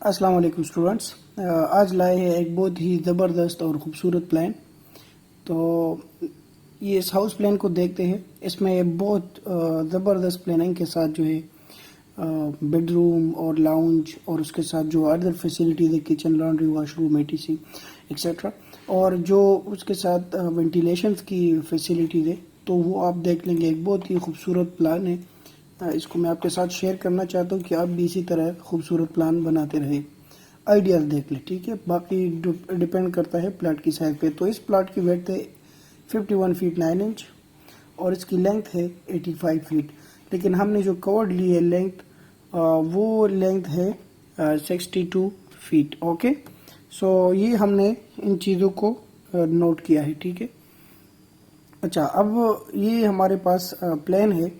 अस्सलाम वालेकुम स्टूडेंट्स। आज लाए हैं एक बहुत ही ज़बरदस्त और ख़ूबसूरत प्लान। तो ये इस हाउस प्लान को देखते हैं। इसमें बहुत ज़बरदस्त प्लानिंग के साथ जो है बेडरूम और लाउंज और उसके साथ जो अदर फैसिलिटीज़ है, kitchen, laundry, washroom, ETC etcetera, और जो उसके साथ वेंटिलेशन की फैसिलिटीज़ है, तो वो आप देख लेंगे। एक बहुत ही खूबसूरत प्लान है। इसको मैं आपके साथ शेयर करना चाहता हूँ कि आप भी इसी तरह खूबसूरत प्लान बनाते रहे, आइडियाज़ देख लें। ठीक है, बाकी डिपेंड करता है प्लाट की साइज़ पे। तो इस प्लाट की वेट है 51 फीट 9 इंच और इसकी लेंथ है 85 फीट। लेकिन हमने जो कवर्ड ली है लेंथ, वो लेंथ है 62 फीट। ओके, सो ये हमने इन चीज़ों को नोट किया है। ठीक है, अच्छा, अब ये हमारे पास प्लान है।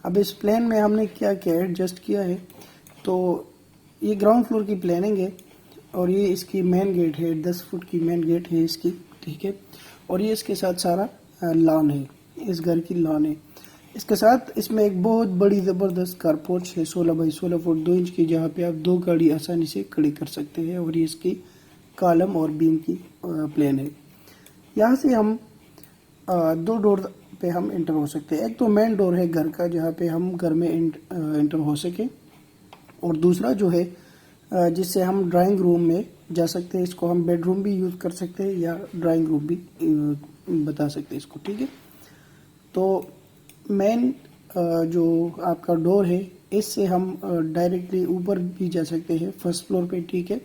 अब इस प्लान में हमने क्या क्या एडजस्ट किया है, तो ये ग्राउंड फ्लोर की प्लानिंग है और ये इसकी मेन गेट है, 10 फुट की मेन गेट है इसकी। ठीक है, और ये इसके साथ सारा लॉन है, इस घर की लॉन है। इसके साथ इसमें एक बहुत बड़ी ज़बरदस्त कारपोर्च है, 16 बाई 16 फुट 2 इंच की, जहाँ पे आप 2 गाड़ी आसानी से खड़ी कर सकते हैं। और ये इसकी कॉलम और बीम की प्लान है। यहाँ से हम 2 डोर पे हम इंटर हो सकते हैं। एक तो मेन डोर है घर का, जहाँ पे हम घर में इंटर हो सके, और दूसरा जो है जिससे हम ड्राइंग रूम में जा सकते हैं। इसको हम बेडरूम भी यूज़ कर सकते हैं या ड्राइंग रूम भी बता सकते हैं इसको। ठीक है, तो मेन जो आपका डोर है, इससे हम डायरेक्टली ऊपर भी जा सकते हैं, फर्स्ट फ्लोर पे। ठीक है,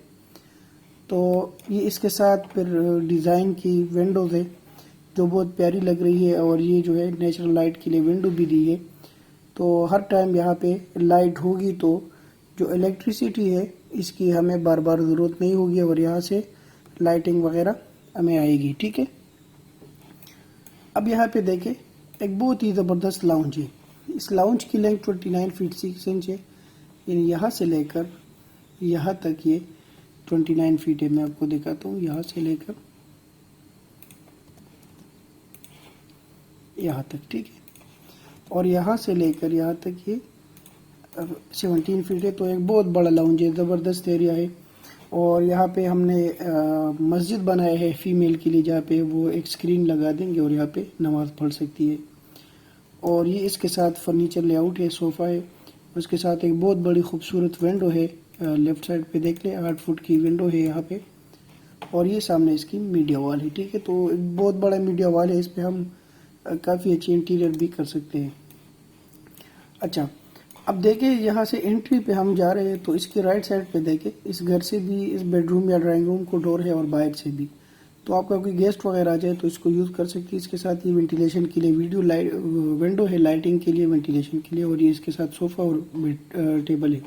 तो ये इसके साथ फिर डिज़ाइन की विंडोज़ है जो बहुत प्यारी लग रही है, और ये जो है नेचुरल लाइट के लिए विंडो भी दी है। तो हर टाइम यहाँ पे लाइट होगी तो जो इलेक्ट्रिसिटी है इसकी हमें बार बार ज़रूरत नहीं होगी, और यहाँ से लाइटिंग वगैरह हमें आएगी। ठीक है, अब यहाँ पे देखें, एक बहुत ही ज़बरदस्त लाउंज है। इस लाउंज की लेंथ 29 फीट 6 इंच है, यानी यहाँ से लेकर यहाँ तक ये 29 फीट है। मैं आपको दिखाता हूँ, यहाँ से लेकर यहाँ तक। ठीक है, और यहाँ से लेकर यहाँ तक ये 17 फीट है। तो एक बहुत बड़ा लाउंज है, ज़बरदस्त एरिया है। और यहाँ पे हमने मस्जिद बनाया है फीमेल के लिए, जहाँ पे वो एक स्क्रीन लगा देंगे और यहाँ पे नमाज़ पढ़ सकती है। और ये इसके साथ फर्नीचर लेआउट है, सोफ़ा है, उसके साथ एक बहुत बड़ी खूबसूरत विंडो है। लेफ़्ट साइड पे देख ले, 8 फुट की विंडो है यहाँ पे। और ये सामने इसकी मीडिया वॉल है। ठीक है, तो एक बहुत बड़ा मीडिया वॉल है, इस पर हम काफ़ी अच्छी इंटीरियर भी कर सकते हैं। अच्छा, अब देखें, यहाँ से एंट्री पे हम जा रहे हैं, तो इसके राइट साइड पे देखें, इस घर से भी इस बेडरूम या ड्राइंग रूम को डोर है, और बाहर से भी। तो आपका कोई गेस्ट वगैरह आ जाए तो इसको यूज़ कर सकते हैं। इसके साथ ये वेंटिलेशन के लिए विंडो है, लाइटिंग के लिए, वेंटिलेशन के लिए। और ये इसके साथ सोफ़ा और टेबल है।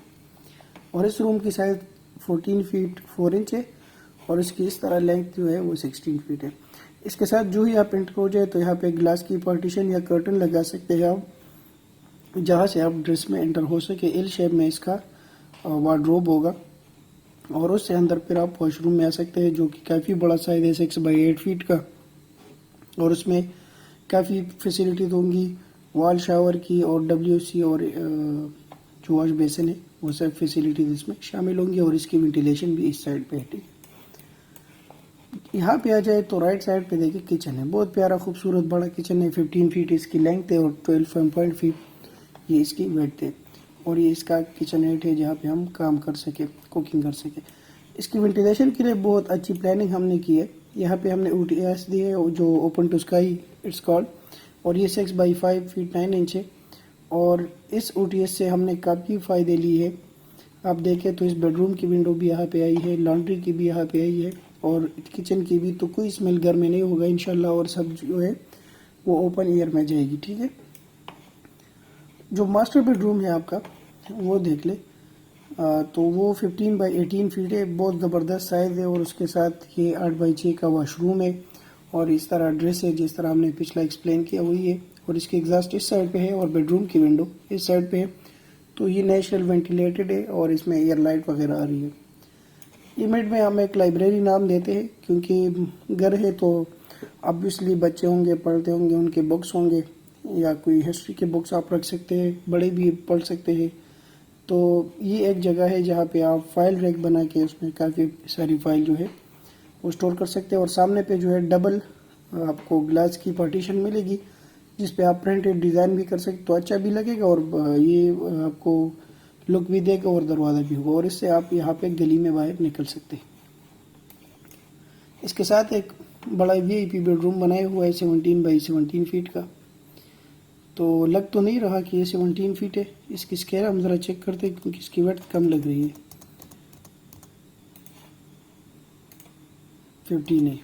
और इस रूम की साइज 14 फीट 4 इंच है, और इसकी इस तरह लेंथ जो है वो 16 फीट है। इसके साथ जो ही आप एंटर हो जाए तो यहाँ पे ग्लास की पार्टीशन या कर्टन लगा सकते हैं आप, जहाँ से आप ड्रेस में एंटर हो सके। एल शेप में इसका वार्डरोब होगा, और उससे अंदर फिर आप वॉशरूम में आ सकते हैं, जो कि काफ़ी बड़ा साइज है, 6 बाई 8 फीट का। और उसमें काफ़ी फैसिलिटीज होंगी, वॉल शावर की और WC और जो वॉश बेसिन है, वो सब फैसिलिटीज इसमें शामिल होंगी। और इसकी वेंटिलेशन भी इस साइड पे है। यहाँ पे आ जाए तो राइट साइड पे देखिए, किचन है, बहुत प्यारा खूबसूरत बड़ा किचन है। 15 फीट इसकी लेंथ है और 12 फीट ये इसकी वेट है। और ये इसका किचन एट है, जहाँ पे हम काम कर सके, कुकिंग कर सके। इसकी वेंटिलेशन के लिए बहुत अच्छी प्लानिंग हमने की है। यहाँ पे हमने OTS दी है, जो open to sky it's called, और ये 6 बाई 5 फीट 9 इंच है। और इस OTS से हमने काफ़ी फ़ायदे लिए है। आप देखें तो इस बेडरूम की विंडो भी यहाँ पे आई है, लॉन्ड्री की भी यहाँ पे आई है, और किचन की भी। तो कोई स्मेल घर में नहीं होगा इंशाल्लाह, और सब जो है वो ओपन एयर में जाएगी। ठीक है, जो मास्टर बेडरूम है आपका, वो देख ले, तो वो 15 बाई 18 फीट है, बहुत ज़बरदस्त साइज़ है। और उसके साथ ये 8 बाई 6 का वॉशरूम है, और इस तरह ड्रेस है, जिस तरह हमने पिछला एक्सप्लेन किया वही है। और इसके एग्जॉस्ट इस साइड पे है, और बेडरूम की विंडो इस साइड पे है। तो ये नेचुरल वेंटिलेटेड है, और इसमें एयर लाइट वगैरह आ रही है। इमेज में हम एक लाइब्रेरी नाम देते हैं, क्योंकि घर है तो ऑब्वियसली बच्चे होंगे, पढ़ते होंगे, उनके बुक्स होंगे, या कोई हिस्ट्री के बुक्स आप रख सकते हैं, बड़े भी पढ़ सकते हैं। तो ये एक जगह है जहाँ पे आप फाइल रैक बना के उसमें काफ़ी सारी फाइल जो है वो स्टोर कर सकते हैं। और सामने पे जो है डबल आपको ग्लास की पार्टीशन मिलेगी जिस पे आप प्रिंटेड डिज़ाइन भी कर सकते, तो अच्छा भी लगेगा और ये आपको लुक भी देगा और दरवाज़ा भी होगा, और इससे आप यहाँ पे गली में बाहर निकल सकते हैं। इसके साथ एक बड़ा वीआईपी बेडरूम बनाया हुआ है 17 बाई 17 फीट का। तो लग तो नहीं रहा कि ये 17 फीट है, इसकी स्केल हम ज़रा चेक करते हैं क्योंकि इसकी वेड्थ कम लग रही है, 15 है।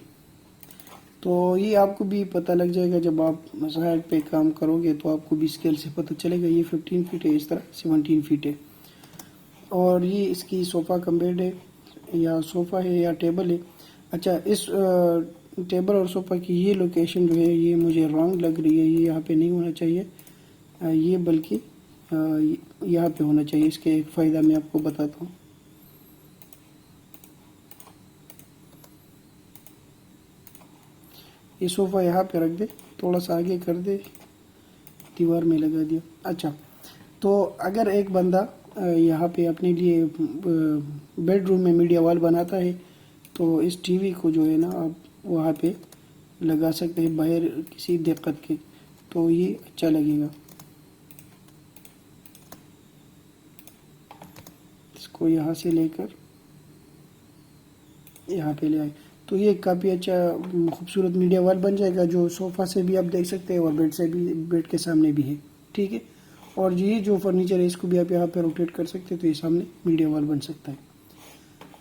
तो ये आपको भी पता लग जाएगा जब आप साइड पे काम करोगे, तो आपको भी स्केल से पता चलेगा ये 15 फीट है, इस तरह 17 फीट है। और ये इसकी सोफ़ा कम बेड है, या सोफ़ा है या टेबल है। अच्छा, इस टेबल और सोफ़ा की ये लोकेशन जो है ये मुझे रॉन्ग लग रही है, ये यहाँ पे नहीं होना चाहिए, ये बल्कि यहाँ पे होना चाहिए। इसके एक फ़ायदा मैं आपको बताता हूँ। ये सोफ़ा यहाँ पे रख दे, थोड़ा सा आगे कर दे, दीवार में लगा दिया। अच्छा, तो अगर एक बंदा यहाँ पे अपने लिए बेडरूम में मीडिया वॉल बनाता है, तो इस टीवी को जो है ना आप वहाँ पे लगा सकते हैं बाहर किसी दिक्कत के, तो ये अच्छा लगेगा। इसको यहाँ से लेकर यहाँ पे ले आए तो ये काफ़ी अच्छा खूबसूरत मीडिया वॉल बन जाएगा, जो सोफ़ा से भी आप देख सकते हैं और बेड से भी, बेड के सामने भी है, ठीक है। और ये जो फर्नीचर है इसको भी आप यहाँ पे रोटेट कर सकते हैं, तो ये सामने मीडिया वॉल बन सकता है।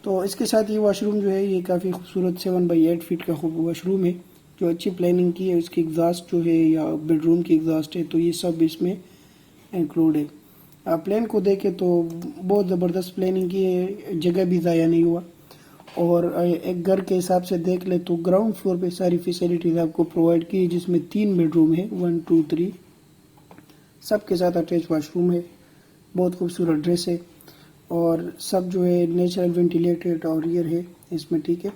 तो इसके साथ ये वॉशरूम जो है ये काफ़ी खूबसूरत 7 बाई 8 फीट का वॉशरूम है, जो अच्छी प्लानिंग की है। इसकी एग्जॉस्ट जो है या बेडरूम की एग्जॉस्ट है, तो ये सब इसमें इंक्लूड है। आप प्लान को देखें तो बहुत ज़बरदस्त प्लानिंग की है, जगह भी ज़ाया नहीं हुआ। और एक घर के हिसाब से देख ले तो ग्राउंड फ्लोर पे सारी फैसिलिटीज़ आपको प्रोवाइड की है, जिसमें 3 बेडरूम है, 1 2 3, सबके साथ अटैच वॉशरूम है, बहुत खूबसूरत ड्रेस है, और सब जो है नेचुरल वेंटिलेटेड और एयर है इसमें, ठीक है।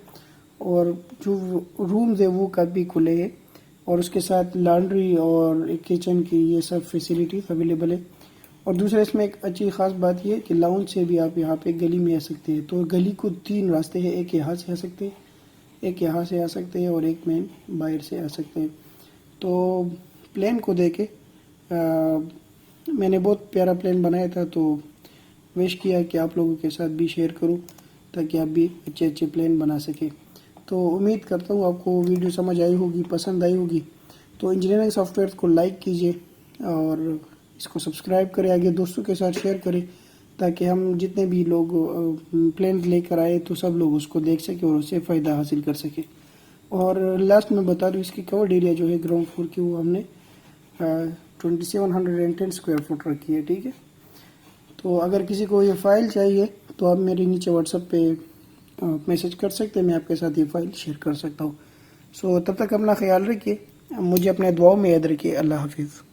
और जो रूम्स है वो काफ़ी खुले हैं, और उसके साथ लॉन्ड्री और किचन की ये सब फैसिलिटीज़ अवेलेबल है। और दूसरा इसमें एक अच्छी ख़ास बात ये है कि लाउंज से भी आप यहाँ पे गली में आ सकते हैं। तो गली को 3 रास्ते हैं, एक यहाँ से आ सकते हैं, एक यहाँ से आ सकते हैं और एक मेन बाहर से आ सकते हैं। तो प्लान को देखे मैंने बहुत प्यारा प्लान बनाया था, तो विश किया कि आप लोगों के साथ भी शेयर करूं ताकि आप भी अच्छे अच्छे प्लान बना सकें। तो उम्मीद करता हूं आपको वीडियो समझ आई होगी, पसंद आई होगी। तो इंजीनियरिंग सॉफ्टवेयर को लाइक कीजिए और इसको सब्सक्राइब करें, आगे दोस्तों के साथ शेयर करें, ताकि हम जितने भी लोग प्लान लेकर आए तो सब लोग उसको देख सकें और उससे फ़ायदा हासिल कर सकें। और लास्ट में बता दूँ, इसकी कवर्ड एरिया जो है ग्राउंड फ्लोर की वो हमने 2710 स्क्वायर फुट रखी है, ठीक है। तो अगर किसी को ये फ़ाइल चाहिए तो आप मेरे नीचे व्हाट्सएप पे मैसेज कर सकते हैं, मैं आपके साथ ये फ़ाइल शेयर कर सकता हूँ। सो तब तक अपना ख्याल रखिए, मुझे अपने दुआओं में याद रखिए। अल्लाह हाफिज़।